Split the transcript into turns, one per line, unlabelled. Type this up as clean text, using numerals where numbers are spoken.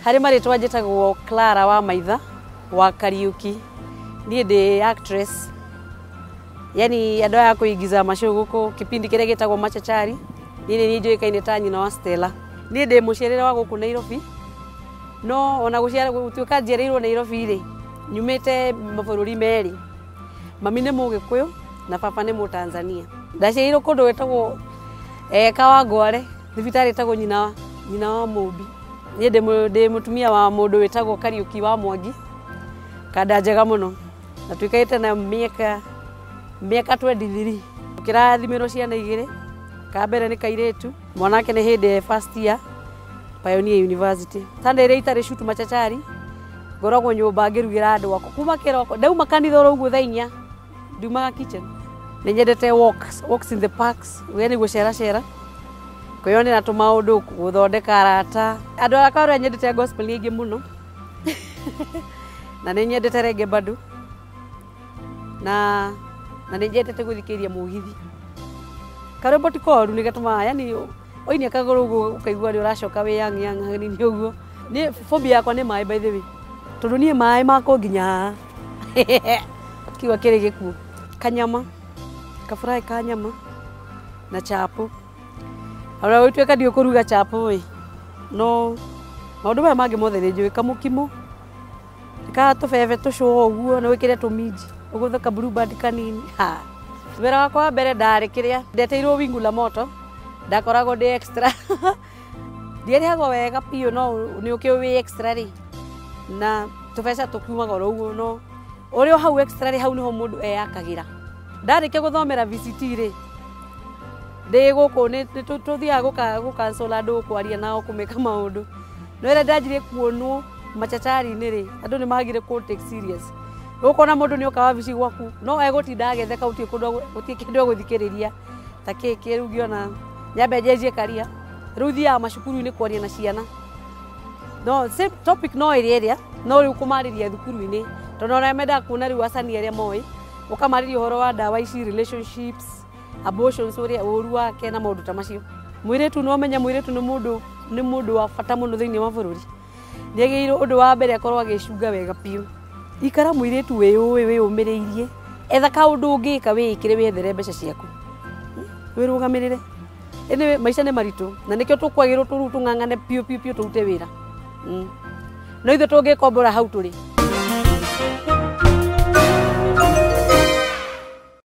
Hari maritwa njĩtagwo Clara wa Maitha wa Kariuki. Niĩ ndĩ actress. Yani andũ aya kũigiza macio gũkũ kipindi kĩrĩa gĩtagwo Machachari. Niĩ nĩ njoĩkaine ta nyina wa Stella. Niĩ ndĩ mũciarĩre wa gũkũ Nairobi. No ona gũtuĩka njiarĩirwo Nairobi rĩ, nyumĩte mabũrũri merĩ. Mami nĩ Mũgĩkũyũ na baba nĩ Mũtanzania. Ndaciarĩirwo kũndũ gwĩtagwo Kawangware, thibitarĩ ĩtagwo nyina wa Mũmbi. Niĩ ndĩ mũtumia wa mũndũ wĩtagwo Kariuki wa Mwangi. Kada njega mũno. Na tuikaite na mĩaka 23. Kĩrathimĩrwo ciana igĩrĩ. Ka mbere nĩ kairĩtu, mwanake nĩ hĩndĩ first year Pioneer University. Sunday ĩrĩa itarĩ shoot Machachari, ngoragwo nyũmba ngĩrugĩra andũ akwa. Kuma kĩroko, ndauma kanitha ũguo thaa 4, ndiumaga kitchen. Nĩ nyendete walks in the parks, yani gũceracera. Kwĩyonera tũmaũndũ, gũthondeka arata. Andũ akwa nyendete gospel nyingĩ mũno. Na nĩ nyendete reggae bado. Na nĩ nyendete gũthikĩrĩria mũgithi. Karwĩmbo ti koru nĩ gatũmaga yani oinia kagũrũ ũguo ũkaigua rĩ ũracoka wĩ yang nini ũguo. Nĩ phobia yakwa nĩ maĩ by the way. Tondũ niĩ maĩ makũ nginya kiwa kĩrĩ gĩkuũ. Kanyama, kafry ka nyama na chapo. Ara gũtuĩka ndio kũruga chapo ĩ. No maũndũ maya mangĩ mothe nĩ njũĩ, kamũkimo. Ka tũbebe tũcũa ũguo na wĩkĩre tũminji. Ũgũtheka blue band kanini. Wĩra wakwa wa mbere ndarĩ kĩrĩa ndeteirwo wingu la moto, ndakoragwo ndĩ extra. Ndierĩhagwo wega biũ no nĩ ũkĩũĩ extra rĩ, na tũbeca tũkiumaga ũguo no ũrĩ o hau extra rĩ, hau nĩho mũndũ eyakagĩra. Ndarĩkia gũthomera VCT rĩ, ndĩ gũkũ nĩ tũthiaga gũcancel andũ, kwaria nao, kũmeka maũndũ. No ĩrĩa ndanjirie kuonwo Machachari-inĩ rĩ, andũ nĩ magire kũ take serious. Ũkona mũndũ nĩ okaga wabici gwaku, no egũtinda agetheka gũtirĩ kĩndũ egũthikĩrĩria ta kĩkĩ rĩu ngĩona nyambe njenjie karia. Rĩu thiaga macukuru-inĩ kwaria na ciana. No same topic no ĩrĩa no rĩu kũmarĩria thukuru-inĩ, tondũ ona mendaga kuona rĩu acani arĩa moĩ, ũkamarĩria ũhoro wa ndawa ici, relationships, abortions, ũrĩa ũru wake na maũndũ ta macio. Mũirĩtu no menya mũirĩtu nĩ mũndũ wa bata mũno thĩinĩ wa bũrũri. Nĩagĩrĩirwo ũndũ wa mbere akorwo agĩcunga wega biũ. Ikara mũirĩtu wĩyũmĩrĩirie, etha kaũndũ ũngĩka wĩĩkĩre wĩethere mbeca ciaku. Wĩrũgamĩrĩre. Ĩnĩ maica nĩ maritũ na nĩkĩo tũkwagĩrwo tũng'ang'ane biũ tũrute wĩra. No ithuĩ tũngĩkombora hau tũrĩ.